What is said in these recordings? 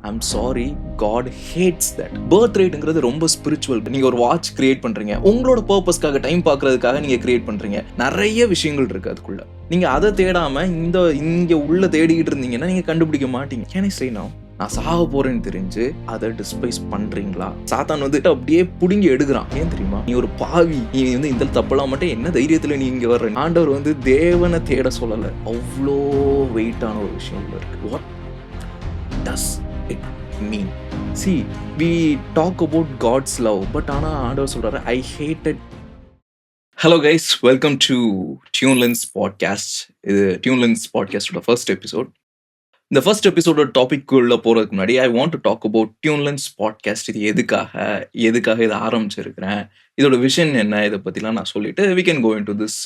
I'm sorry, God hates that. Birth ரேட்ங்கிறது ரொம்ப spiritual. நீங்க ஒரு வாட்ச் கிரியேட் பண்றீங்க, உங்களோட பர்பஸ்க்காக, டைம் பார்க்கறதுக்காக நீங்க கிரியேட் பண்றீங்க. நிறைய விஷயங்கள் இருக்கு அதுக்குள்ள. நீங்க அதை தேடாம இங்க உள்ள தேடிக்கிட்டு இருந்தீங்கன்னா நீங்க கண்டுபிடிக்க மாட்டீங்க. Can I say now? நான் சாக போறேன்னு தெரிஞ்சு அதை டிஸ்பைஸ் பண்றீங்களா? சாத்தான் வந்துட்டு அப்படியே புடுங்கி எடுக்கிறான். ஏன் தெரியுமா? நீ ஒரு பாவி, நீ இந்த தப்பெல்லாம் மட்டும் என்ன தைரியத்துல நீ இங்க வர்ற? ஆண்டவர் தேவனை தேட சொல்லல. அவ்வளோ வெயிட்டான ஒரு விஷயம் இருக்கு. What does it mean? See, we talk about God's love, but ஆனா ஆண்டவர் சொல்றாரு, I hated. Hello guys, welcome to TuneLens podcast. இது TuneLens podcast ஃபர்ஸ்ட் எபிசோட். இந்த ஃபர்ஸ்ட் எபிசோட டாபிக் உள்ள போறதுக்கு முன்னாடி I want to talk about TuneLens podcast. இது எதுக்காக இதை ஆரம்பிச்சிருக்கிறேன், இதோட விஷன் என்ன, இதை பத்திலாம் நான் சொல்லிட்டு we can go into this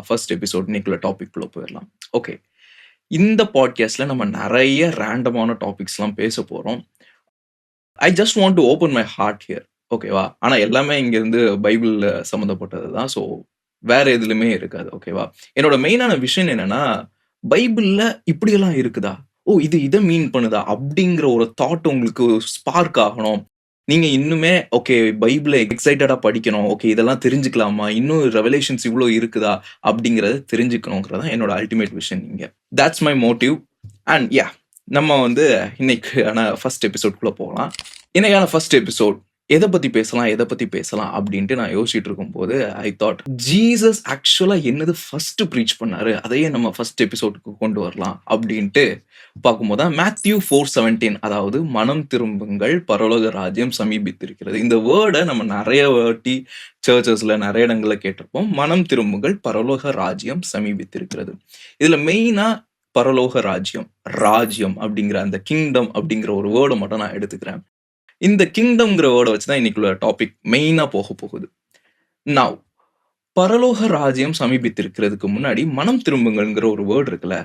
first episode. இன்னைக்குள்ள டாபிக் உள்ள போயிடலாம். ஓகே, இந்த பாட்காஸ்ட்ல நம்ம நிறைய ரேண்டமான டாபிக்ஸ்லாம் பேச போறோம். I just want to open my heart here, ஓகேவா? ஆனா எல்லாமே இங்கிருந்து பைபிள் சம்மந்தப்பட்டது தான். ஸோ வேற எதுலையுமே இருக்காது, ஓகேவா? என்னோட மெயினான விஷயம் என்னன்னா, பைபிள்ல இப்படியெல்லாம் இருக்குதா, ஓ இது இதை மீன் பண்ணுதா அப்படிங்கிற ஒரு தாட் உங்களுக்கு ஸ்பார்க் ஆகணும். நீங்க இன்னுமே ஓகே பைபிளை எக்ஸைட்டடா படிக்கணும், ஓகே இதெல்லாம் தெரிஞ்சுக்கலாமா, இன்னும் ரெவலேஷன்ஸ் இவ்வளோ இருக்குதா அப்படிங்கிறத தெரிஞ்சுக்கணுங்கிறதா என்னோட அல்டிமேட் விஷன். இங்க that's my motive. And yeah, நம்ம இன்னைக்கான ஃபர்ஸ்ட் எபிசோட்குள்ள போகலாம். இன்னைக்கான ஃபர்ஸ்ட் எபிசோட் எதை பத்தி பேசலாம் அப்படின்ட்டு நான் யோசிச்சுட்டு இருக்கும்போது ஐ தாட் ஜீசஸ் ஆக்சுவலா என்னது ஃபர்ஸ்ட் ப்ரீச் பண்ணாரு, அதையே நம்ம ஃபர்ஸ்ட் எபிசோடுக்கு கொண்டு வரலாம் அப்படின்ட்டு பார்க்கும்போது மேத்யூ 4:17, அதாவது மனம் திரும்புங்கள் பரலோக ராஜ்யம் சமீபித்திருக்கிறது. இந்த வேர்டை நம்ம நிறைய வாட்டி சர்ச்சஸ்ல நிறைய இடங்கள்ல கேட்டிருப்போம். மனம் திரும்புங்கள் பரலோக ராஜ்யம் சமீபித்திருக்கிறது. இதுல மெயினா பரலோக ராஜ்யம் அப்படிங்கிற அந்த கிங்டம் அப்படிங்கிற ஒரு வேர்டை மட்டும் நான் எடுத்துக்கிறேன். இந்த கிங்டம்ங்கிற வேர்டை வச்சுதான் இன்னைக்குள்ள டாபிக் மெயினா போகுது. நவ் பரலோக ராஜ்யம் சமீபித்திருக்கிறதுக்கு முன்னாடி மனம் திரும்புங்கள்ங்கிற ஒரு வேர்டு இருக்குல்ல,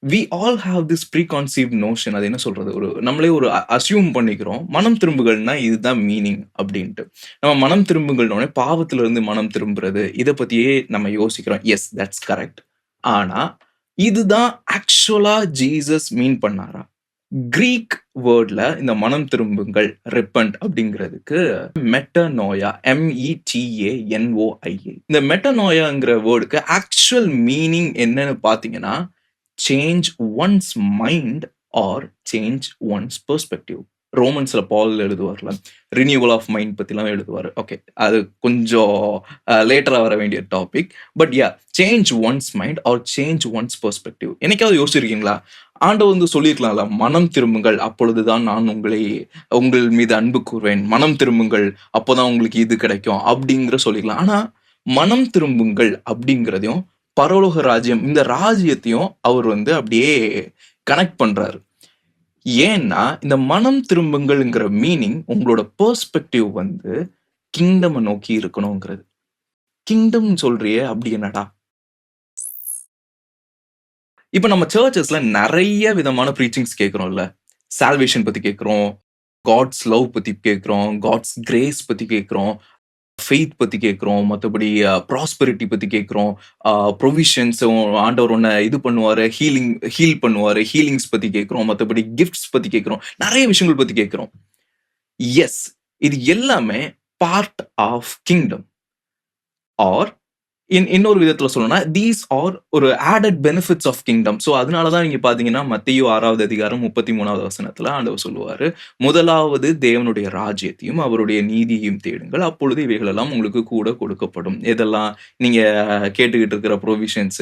we all have this preconceived notion. அது என்ன சொல்றது, நம்மளே ஒரு அசியூம் பண்ணிக்கிறோம், மனம் திரும்புகள்னா இதுதான் மீனிங் அப்படின்ட்டு. நம்ம மனம் திரும்புகள்னோடனே பாவத்துல இருந்து மனம் திரும்புறது, இதை பத்தியே நம்ம யோசிக்கிறோம். Yes, that's correct. ஆனா இதுதான் ஆக்சுவலா ஜீசஸ் மீன் பண்ணாரா? கிரீக் வேர்ட்ல இந்த மனம் திரும்புங்கள் ரெப்பண்ட் அப்படிங்கிறதுக்கு மெட்டனோயா, METANOIA. இந்த மெட்டனோயாங்கிற வேர்டுக்கு ஆக்சுவல் மீனிங் என்னன்னு பாத்தீங்கன்னா, change one's mind or change one's perspective. ரோமன்ஸ்ல பால் எழுதுவார்ல, ரினியூவல் ஆஃப் மைண்ட் பத்திலாம் எழுதுவாரு. ஓகே, அது கொஞ்சம் லேட்டரா வர வேண்டிய topic. But ya, change one's mind or change one's perspective. என்னைக்காவது யோசிச்சிருக்கீங்களா? ஆண்டவர் சொல்லியிருக்கலாம்ல, மனம் திரும்புங்கள் அப்பொழுதுதான் நான் உங்கள் மீது அன்பு கூறுவேன், மனம் திரும்புங்கள் அப்போதான் உங்களுக்கு இது கிடைக்கும் அப்படிங்கிற சொல்லிக்கலாம். ஆனா மனம் திரும்புங்கள் அப்படிங்கிறதையும் பரலோக ராஜ்யம், இந்த ராஜ்யத்தையும் அவர் அப்படியே கனெக்ட் பண்றாரு. ஏன்னா இந்த மனம் திரும்புங்கள்ங்கிற மீனிங் உங்களோட பெர்ஸ்பெக்டிவ் கிங்டம் நோக்கி இருக்கணுங்கிறது. கிங்டம் சொல்றியே, அப்படி என்னடா? இப்ப நம்ம சர்ச்சஸ்ல நிறைய விதமான ப்ரீச்சிங்ஸ் கேட்கிறோம்ல. சால்வேஷன் பத்தி கேட்கிறோம், காட்ஸ் லவ் பத்தி கேட்கிறோம், காட்ஸ் கிரேஸ் பத்தி கேட்கிறோம், ஃபெய்த் பத்தி கேட்கிறோம், மற்றபடி ப்ராஸ்பெரிட்டி பத்தி கேட்கிறோம், ப்ரொவிஷன்ஸ், ஆண்டவர் ஒன்ன இது பண்ணுவாரு, ஹீல் பண்ணுவாரு, ஹீலிங்ஸ் பத்தி கேட்கிறோம், மற்றபடி கிஃப்ட்ஸ் பத்தி கேட்கிறோம், நிறைய விஷயங்கள் பத்தி கேட்கிறோம். எஸ், இது எல்லாமே பார்ட் ஆஃப் கிங்டம். ஆர் இன்னொரு விதத்துல சொல்லணும்னா, தீஸ் ஆர் ஒரு added benefits of kingdom. So அதனாலதான் நீங்க பாத்தீங்கன்னா மத்தேயு 6வது அதிகாரம் 33வது வசனத்துல ஆண்டவர் சொல்லுவாரு, முதலாவது தேவனுடைய ராஜ்யத்தையும் அவருடைய நீதியையும் தேடுங்கள், அப்பொழுது இவைகள் எல்லாம் உங்களுக்கு கூட கொடுக்கப்படும். இதெல்லாம் நீங்க கேட்டுக்கிட்டு இருக்கிற ப்ரொவிஷன்ஸ்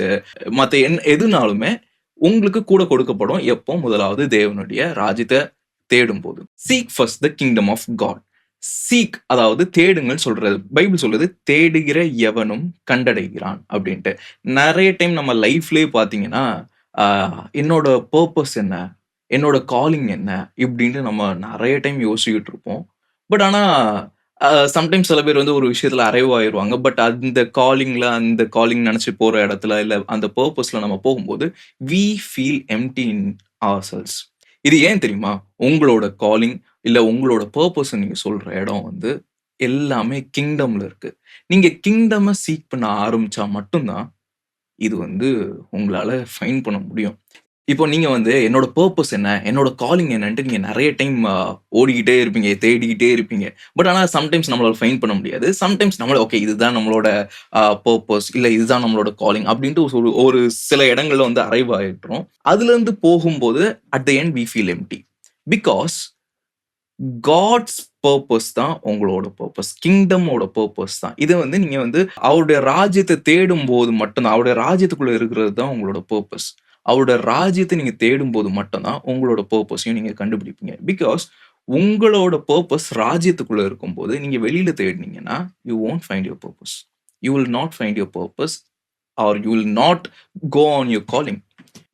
மத்த எதுனாலுமே உங்களுக்கு கூட கொடுக்கப்படும். எப்போ? முதலாவது தேவனுடைய ராஜ்யத்தை தேடும் போது. Seek first the kingdom of God. Seek அதாவது தேடுங்கள் சொல்றது. பைபிள் சொல்றது தேடுகிற எவனும் கண்டடைகிறான் அப்படின்ட்டு. நிறைய டைம் நம்ம லைஃப்லயே பாத்தீங்கன்னா, என்னோட பர்பஸ் என்ன, என்னோட காலிங் என்ன இப்படின்ட்டு நம்ம நிறைய டைம் யோசிச்சுட்டு இருப்போம். பட் ஆனா சம்டைம்ஸ் சில பேர் ஒரு விஷயத்துல அரைவ் ஆயிருவாங்க. பட் அந்த காலிங் நினைச்சு போற இடத்துல, இல்ல அந்த பர்பஸ்ல நம்ம போகும்போது we feel empty in ourselves. இது ஏன் தெரியுமா? உங்களோட காலிங் இல்ல உங்களோட பர்பஸ் நீங்க சொல்ற இடம் எல்லாமே கிங்டம்ல இருக்கு. நீங்க கிங்டம் சீக் பண்ண ஆரம்பிச்சா மட்டும்தான் இது உங்களால ஃபைண்ட் பண்ண முடியும். இப்போ நீங்க வந்து என்னோட பர்ப்பஸ் என்ன? என்னோட காலிங் என்னன்ட்டு நீங்க நெறைய டைம் ஓடிக்கிட்டே இருப்பீங்க. தேடிக்கிட்டே இருப்பீங்க. பட் ஆனா சம்டைம்ஸ் நம்மளால ஃபைண்ட் பண்ண முடியாது. சம்டைம்ஸ் நம்மள ஓகே இதுதான் நம்மளோட பர்ப்பஸ் இல்ல இதுதான் நம்மளோட காலிங் அப்டின்ட்டு ஒரு ஒரு சில இடங்கள்ல வந்து அரைவ் ஆயிட்றோம். அதுலருந்து போகும்போது at the end we feel empty. Because God's purpose தான் உங்களோட பர்ப்பஸ். கிங்டமோட பர்ப்பஸ் தான். இத வந்து நீங்க வந்து அவருடைய ராஜ்யத்த தேடும்போது மட்டும் தான், அவருடைய ராஜ்யத்துக்குள்ள இருக்கிறது தான் உங்களோட பர்ப்பஸ். அவருடைய ராஜ்யத்த நீங்க தேடும்போது மட்டும் தான் உங்களோட பர்ப்பஸையும் நீங்க கண்டுபிடிப்பீங்க. பிகாஸ் உங்களோட பர்ப்பஸ் ராஜ்யத்துக்குள்ள இருக்கும்போது, நீங்க வெளியில தேடுனீங்கன்னா, you won't find your purpose. You will not find your purpose or you will not go on your calling.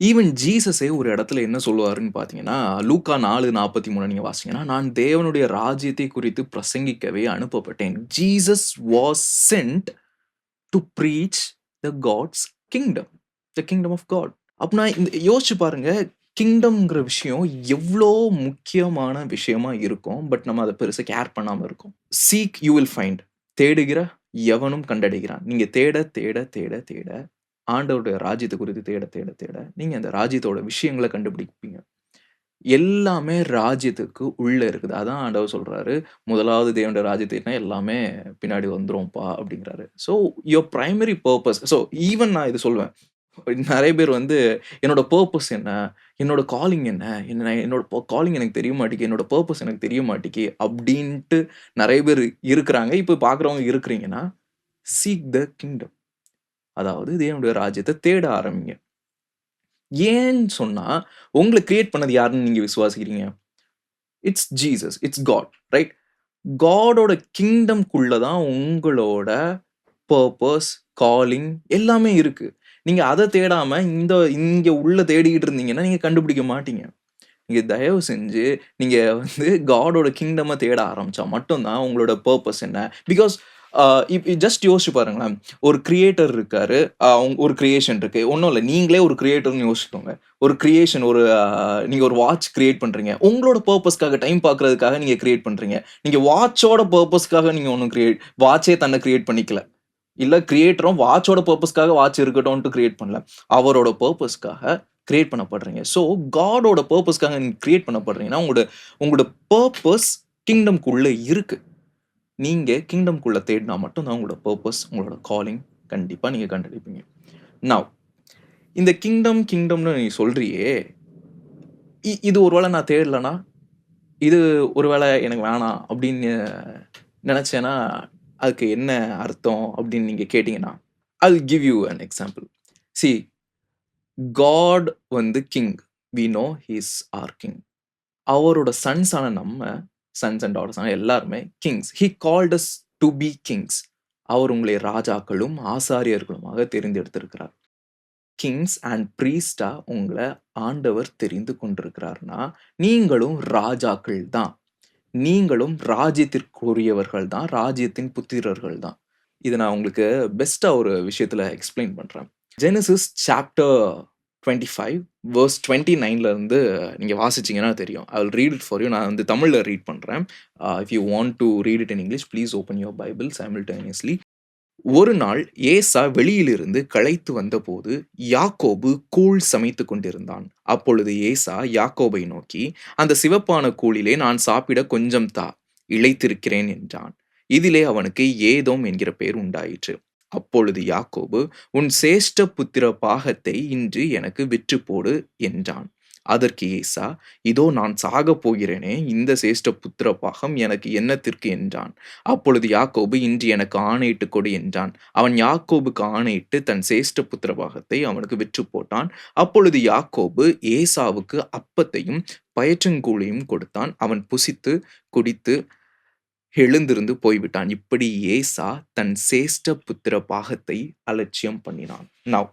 Even ஜீசஸே ஒரு இடத்துல என்ன சொல்லுவாருன்னு பார்த்தீங்கன்னா, லூக்கா 4:43 நீங்க வாசிச்சீங்கன்னா, "நான் தேவனுடைய ராஜ்யத்தை குறித்து பிரசங்கிக்கவே அனுப்பப்பட்டேன்." Jesus was sent to preach the God's kingdom. The kingdom of God. அப்பனா இந்த யோசிச்சு பாருங்க, கிங்டம்ங்கிற விஷயம் எவ்ளோ முக்கியமான விஷயமா இருக்கும். பட் நம்ம அத பெருசா கேர் பண்ணாம இருக்கோம். "Seek you will find." தேடுகிற எவனும் கண்டடைகிறான். நீங்க தேட, தேட, தேட, தேட ஆண்டவருடைய ராஜ்யத்த குறித்து தேட, தேட, தேட நீங்க அந்த ராஜ்யத்தோட விஷயங்கள கண்டுபிடிப்பீங்க. எல்லாமே ராஜ்யத்துக்கு உள்ள இருக்குது. அதான் ஆண்டவர் சொல்றாரு, "முதலாவது தேவனுடைய ராஜ்யத்த தேடினா எல்லாமே பின்னாடி வந்துரும்ப்பா" அப்படிங்கிறாரு. So your primary purpose even நான் இது சொல்லுவேன். நெறைய பேர் வந்து என்னோட பர்ப்பஸ் என்ன? என்னோட காலிங் என்ன? என்னோட காலிங் எனக்கு தெரிய மாட்டேங்குது. என்னோட பர்ப்பஸ் எனக்கு தெரிய மாட்டேங்குது. அப்படின்ட்டு நெறைய பேர் இருக்குறாங்க. இப்ப பார்க்குறவங்க இருக்கிறீங்கன்னா, சீக் த கிங்டம். அதாவது தேவனுடைய ராஜ்யத்த தேட ஆரம்பிங்க. ஏன்னு சொன்னா, உங்கள கிரியேட் பண்ணது யாருன்னு நீங்க விசுவாசிக்கிறீங்க? It's Jesus. It's God. Right? காடோட கிங்டம்க்குள்ள தான் உங்களோட பர்ப்பஸ், காலிங் எல்லாமே இருக்கு. நீங்க அத தேடாம இங்க உள்ள தேடிக்கிட்டு இருந்தீங்கன்னா, நீங்க கண்டுபிடிக்க மாட்டீங்க. நீங்க தயவு செஞ்சு நீங்க வந்து காடோட கிங்டம தேட ஆரம்பிச்சா மட்டும் தான் உங்களோட பர்ப்பஸ் என்ன? பிகாஸ் அ ஜஸ்ட் யோசிச்சு பாருங்களேன். ஒரு கிரியேட்டர் இருக்காரு. ஒரு கிரியேஷன் இருக்கு. ஒண்ணும் இல்ல. நீங்களே ஒரு கிரியேட்டர்ன்னு யோசிச்சுக்கோங்க. ஒரு கிரியேஷன் ஒரு நீங்க ஒரு வாட்ச் கிரியேட் பண்றீங்க. உங்களோட பர்ப்பஸ்க்காக டைம் பார்க்கறதுக்காக நீங்க கிரியேட் பண்றீங்க. நீங்க வாட்ச்சோட பர்ப்பஸ்க்காக நீங்க ஒண்ணும் வாட்ச்சே தன்ன கிரியேட் பண்ணிக்கல. இல்ல கிரியேட்டரும் வாட்சோட பர்ப்பஸ்க்காக வாட்ச் இருக்கட்டும்ன்ட்டு கிரியேட் பண்ணல. அவரோட பர்ப்பஸ்க்காக கிரியேட் பண்ணப்படுறீங்க. ஸோ காடோட பர்ப்பஸ்க்காக நீங்க கிரியேட் பண்ணப்படுறீங்கன்னா, உங்களோட உங்களோட பர்ப்பஸ் கிங்டம்க்குள்ள இருக்கு. நீங்க கிங்டம்க்குள்ள தேடினா மட்டும் தான் உங்களோட பர்ப்பஸ், உங்களோட காலிங் கண்டிப்பா நீங்க கண்டுபிடிப்பீங்க. நவ் இந்த கிங்டம்னு நீ சொல்றியே, இது ஒரு வேள நான் தேடலன்னா, இது ஒரு வேள எனக்கு வேணாம் அப்படின்னு நெனச்சேன்னா, அதுக்கு என்ன அர்த்தம் அப்படின்னு நீங்க கேட்டீங்கன்னா, I will give you an example. See God வந்து king. We know he is our king. அவரோட சன்ஸ் ஆன நம்ம, சன்ஸ் அண்ட் டாட்டர்ஸ் ஆன எல்லாருமே kings. He called us to be kings. அவர் உங்களை ராஜாக்களும், ஆசாரியர்களுமாக தெரிந்தெடுத்திருக்கிறார். கிங்ஸ் அண்ட் பிரீஸ்ட்டா உங்கள ஆண்டவர் தெரிந்து கொண்டிருக்கிறார்னா, நீங்களும் ராஜாக்கள் தான். நீங்களும் ராஜ்யத்திற்குரியவர்கள் தான். ராஜ்யத்தின் புத்திரர்கள் தான். இத நான் உங்களுக்கு பெஸ்ட்டா ஒரு விஷயத்துல எக்ஸ்ப்ளைன் பண்றேன். ஜெனசிஸ் சாப்டர் 25 வெர்ஸ் 29ல இருந்து நீங்க வாசிச்சீங்கன்னா தெரியும். I will read it for you. நான் வந்து தமிழ்ல ரீட் பண்றேன். If you want to read it in English, please open your Bible simultaneously. ஒரு நாள் ஏசா வெளியிலிருந்து களைத்து வந்தபோது யாக்கோபு கூழ் சமைத்துக் கொண்டிருந்தான். அப்பொழுது ஏசா யாக்கோபை நோக்கி, அந்த சிவப்பான கூழிலே நான் சாப்பிட கொஞ்சம் தா, இளைத்திருக்கிறேன் என்றான். இதிலே அவனுக்கு ஏதோம் என்கிற பெயர் உண்டாயிற்று. அப்பொழுது யாக்கோபு, உன் சேஷ்ட புத்திர பாகத்தை இன்று எனக்கு விற்றுப் போடு என்றான். அதற்கு ஏசா, இதோ நான் சாகப் போகிறேனே, இந்த சேஷ்ட புத்திர பாகம் எனக்கு என்னத்திற்கு என்றான். அப்பொழுது யாக்கோபு, இன்று எனக்கு ஆணையிட்டுக் கொடு என்றான். அவன் யாக்கோபுக்கு ஆணையிட்டு தன் சேஷ்ட புத்திர பாகத்தை அவனுக்கு விற்றுப் போட்டான். அப்பொழுது யாக்கோபு ஏசாவுக்கு அப்பத்தையும் பயற்றங்கூழையும் கொடுத்தான். அவன் புசித்து குடித்து எழுந்திருந்து போய்விட்டான். இப்படி ஏசா தன் சேஷ்ட புத்திர பாகத்தை அலட்சியம் பண்ணினான். நவ்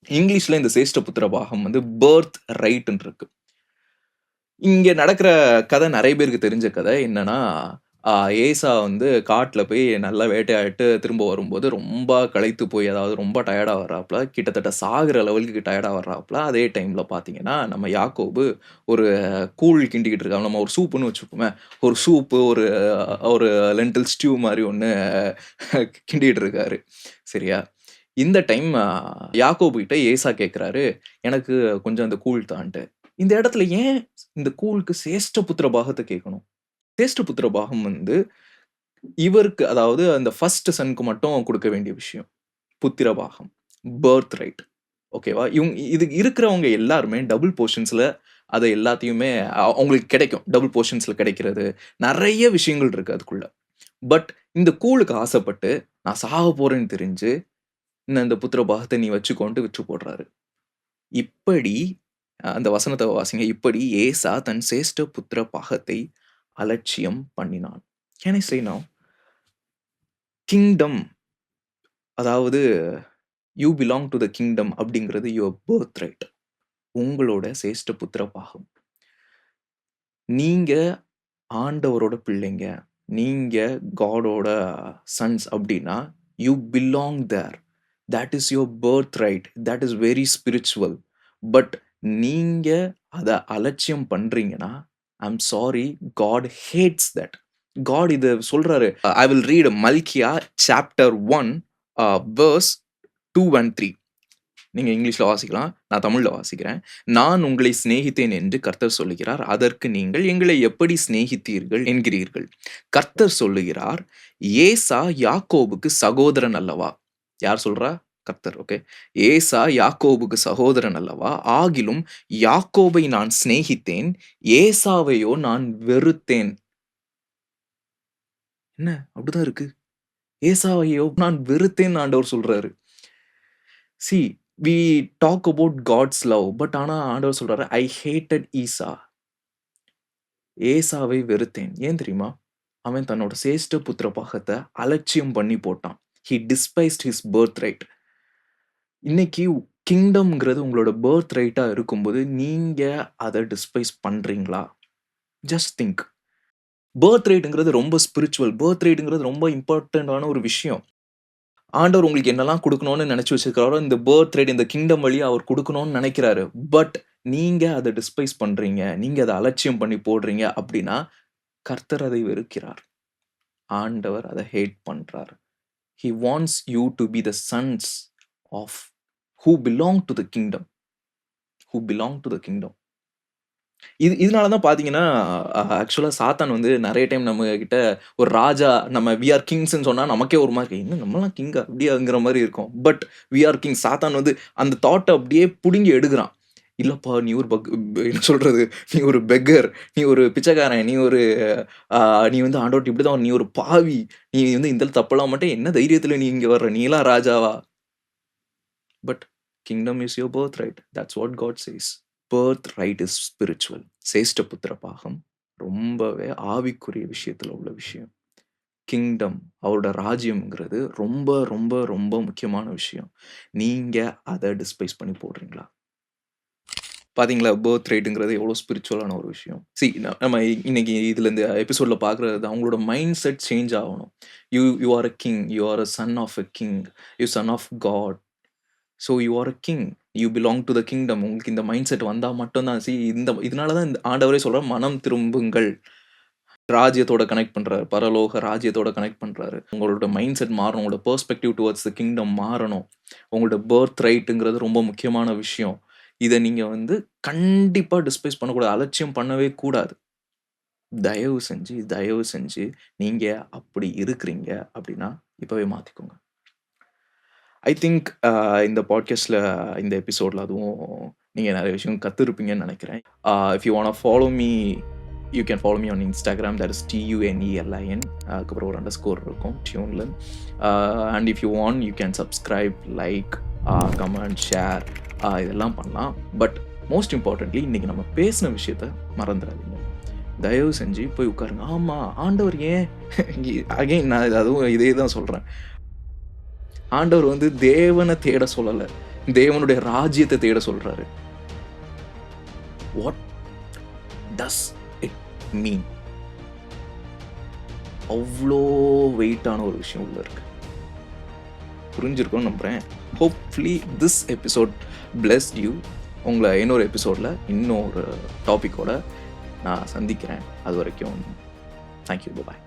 இங்கிலீஷ்ல இந்த சேஷ்ட புத்திர பாகம் வந்து பர்த் ரைட்ன்னு இருக்கு. இங்க நடக்கிற கதை நெறைய பேருக்கு தெரிஞ்ச கதை. என்னன்னா, ஏசா வந்து காட்டுல போய் நல்லா வேட்டையாடிட்டு திரும்ப வரும்போது ரொம்ப களைத்து போய், அதாவது ரொம்ப டயர்டா வர்றாப்ல. கிட்டத்தட்ட சாகுற லெவலுக்கு டயர்டா வர்றாப்ல. அதே டைம்ல பார்த்தீங்கன்னா, நம்ம யாக்கோபு ஒரு கூழ் கிண்டிக்கிட்டு இருக்காங்க. நம்ம ஒரு சூப்புன்னு வச்சுப்போமே. ஒரு சூப்பு, ஒரு ஒரு லென்டில் ஸ்ட்யூ மாரி ஒண்ணு கிண்டிட்டு இருக்காரு. சரியா? இந்த டைம் யாக்கோபு கிட்ட ஏசா கேட்குறாரு, எனக்கு கொஞ்சம் அந்த கூழ் தான்ட்டு. இந்த இடத்துல ஏன் இந்த கூழுக்கு சேஷ்ட புத்திர பாகத்த கேட்கணும்? சேஷ்ட புத்திர பாகம் வந்து இவருக்கு, அதாவது அந்த ஃபர்ஸ்ட் சன்க்கு மட்டும் குடுக்க வேண்டிய விஷயம். புத்திர பாகம், பர்த் ரைட். ஓகேவா? இது இருக்கிறவங்க எல்லாருமே டபுள் போர்ஷன்ஸ்ல அத எல்லாத்தையுமே அவங்களுக்கு கிடைக்கும். டபுள் போர்ஷன்ஸ்ல கிடைக்கிறது. நெறைய விஷயங்கள் இருக்கு அதுக்குள்ள. பட் இந்த கூழுக்கு ஆசைப்பட்டு, நான் சாக போறேன்னு தெரிஞ்சு, இந்த புத்திர பாகத்த நீ வச்சுக்கோன்ட்டு விற்று போடுறாரு. இப்படி அந்த வசனத்த வாசிங்க. இப்படி ஏசா தன் சேஷ்ட புத்திர பாகத்தை அலட்சியம் பண்ணினான். Can I say now? Kingdom, அதாவது you belong to the kingdom அப்படிங்கிறது யுவர் பர்த் ரைட். உங்களோட சேஷ்ட புத்திர பாகம். நீங்க ஆண்டவரோட பிள்ளைங்க. நீங்க காடோட சன்ஸ் அப்படின்னா, you belong there. That is your birth right. That is very spiritual. But நீங்க அத அலட்சியம் பண்றீங்கன்னா, I am sorry, God hates that. God இத சொல்றாரு. ஐ வில் ரீட் மல்கியா சாப்டர் 1 வெர்ஸ் 2 and 3. நீங்க இங்கிலீஷ்ல வாசிக்கலாம். நான் தமிழ்ல வாசிக்கிறேன். நான் உங்களை சிநேகித்தேன் என்று கர்த்தர் சொல்லுகிறார். அதற்கு நீங்கள் எங்களை எப்படி சிநேகித்தீர்கள் என்கிறீர்கள். கர்த்தர் சொல்லுகிறார், ஏசா யாக்கோபுக்கு சகோதரன் அல்லவா? யார் சொல்றா? கர்த்தர். ஓகே. ஏசா யாக்கோபுக்கு சகோதரன் அல்லவா? ஆகிலும் யாக்கோபை நான் சிநேகித்தேன், ஏசாவையோ நான் வெறுத்தேன். என்ன? அப்படிதான் இருக்கு. ஏசாவையோ நான் வெறுத்தேன் ஆண்டவர் சொல்றாரு. See, we talk about God's love. But ஆனா ஆண்டவர் சொல்றாரு, I hated ஈசா. ஏசாவை வெறுத்தேன். ஏன் தெரியுமா? அவன் தன்னோட சேஷ்ட புத்திர பாகத்த அலட்சியம் பண்ணி போட்டான். He despised his birthright. இன்னைக்கு கிங்டம்ங்கிறது உங்களோட பர்த் ரைட்டா இருக்கும்போது, நீங்க அத டிஸ்பைஸ் பண்றீங்களா? Just think. பர்த் ரைட்ங்கிறது ரொம்ப ஸ்பிரிச்சுவல். பர்த் ரைட்ங்கிறது ரொம்ப இம்பார்ட்டன்டான ஒரு விஷயம். ஆண்டவர் உங்களுக்கு என்னெல்லாம் குடுக்கணும்னு நெனச்சு வச்சிருக்காரோ, இந்த பர்த் ரைட், இந்த கிங்டம் வழியா அவர் குடுக்கணும்னு நெனைக்கிறாரு. பட் நீங்க அத டிஸ்பைஸ் பண்றீங்க. நீங்க அத அலட்சியம் பண்ணி போடுறீங்க அப்படின்னா, கர்த்தர் அதை வெறுக்கிறார். ஆண்டவர் அத ஹேட் பண்றார். He wants you to be the sons of who belong to the kingdom. Who belong to the kingdom. இதனால தான் பார்த்தீங்கன்னா, ஆக்சுவலா சாத்தான் வந்து நெறைய டைம் நம்மகிட்ட ஒரு ராஜா, நம்ம வி ஆர் கிங்ஸ்ன்னு சொன்னா நமக்கே ஒரு மாரி, என்ன நம்மலாம் கிங்கா? அப்படியாங்கிற மாரி இருக்கும். But we are king. சாத்தான் வந்து அந்த தாட்ட அப்படியே புடுங்கி எடுக்குறான். இல்லப்பா, நீ ஒரு என்ன சொல்றது? நீ ஒரு பெக்கர், நீ ஒரு பிச்சைக்காரன், நீ ஒரு நீ வந்து ஆண்டவர்ட்ட இப்படிதான், நீ ஒரு பாவி, நீ வந்து இந்த தப்பெல்லாம் மாட்ட, என்ன தைரியத்துல நீ இங்க வர்ற? நீலாம் ராஜாவா? But kingdom is your birth right. That's what God says. Birth right is spiritual. சேஷ்ட புத்திர பாகம் ரொம்பவே ஆவிக்குரிய விஷயத்துல உள்ள விஷயம். கிங்டம், அவரோட ராஜ்யம்ங்கிறது ரொம்ப ரொம்ப ரொம்ப முக்கியமான விஷயம். நீங்க அத டிஸ்பைஸ் பண்ணி போடுறீங்களா? பாத்தீங்களா, பர்த் ரைட்ங்கிறது எவ்வளோ ஸ்பிரிச்சுவலான ஒரு விஷயம். நம்ம இன்னைக்கு இதுல இந்த எபிசோட்ல பார்க்குறது, அவங்களோட மைண்ட் செட் சேஞ்ச் ஆகணும். You are a king. You are a son of a king. You son of God. So you are a king. You belong to the kingdom. உங்களுக்கு இந்த மைண்ட் செட் வந்தா மட்டும் தான். இதனால தான் இந்த ஆண்டவரே சொல்றார், மனம் திரும்புங்கள். ராஜ்யத்தோட கனெக்ட் பண்றாரு. பரலோக ராஜ்யத்தோட கனெக்ட் பண்றாரு. உங்களோட மைண்ட் செட் மாறணும். உங்களோட பெர்ஸ்பெக்டிவ் டுவர்ட்ஸ் த கிங்டம் மாறணும். உங்களோட பர்த் ரைட்ங்கிறது ரொம்ப முக்கியமான விஷயம். இத நீங்க வந்து கண்டிப்பா டிஸ்பைஸ் பண்ணக்கூடாது. அலட்சியம் பண்ணவே கூடாது. தயவு செஞ்சு, தயவு செஞ்சு நீங்க அப்படி இருக்கிறீங்க அப்படின்னா, இப்பவே மாத்திக்கோங்க. ஐ திங்க் இந்த பாட்காஸ்ட்ல, இந்த எபிசோட்ல அதுவும் நீங்க நெறைய விஷயம் கத்துருப்பீங்கன்னு நெனைக்கிறேன். If you want to follow me, you can follow me on Instagram. That is TUNELIN. அதுக்கப்புறம் ஒரு அண்டர்ஸ்கோர் இருக்கும், டியூன்லன். And if you want, you can subscribe, like, comment, share, இதெல்லாம் பண்ணலாம். பட் மோஸ்ட் இம்பார்ட்டன்ட்லி, இன்னைக்கு நம்ம பேசின விஷயத்த மறந்துடாதீங்க. தயவு செஞ்சு போய் உட்காருங்க. ஆமா, ஆண்டவர் ஏன் அகைன் நான் அதுவும் இதே தான் சொல்றேன். ஆண்டவர் வந்து தேவனை தேட சொல்லல, தேவனுடைய ராஜ்யத்தை தேட சொல்றாரு. What does it mean? அவ்வளோ வெயிட்டான ஒரு விஷயம் உள்ள இருக்கு. புரிஞ்சிருக்கும்னு நம்புறேன். Hopefully this episode blessed you. உங்களை இன்னொரு எபிசோட்ல இன்னொரு டாபிக்கோட நான் சந்திக்கிறேன். அது வரைக்கும் தேங்க்யூ. பாய்.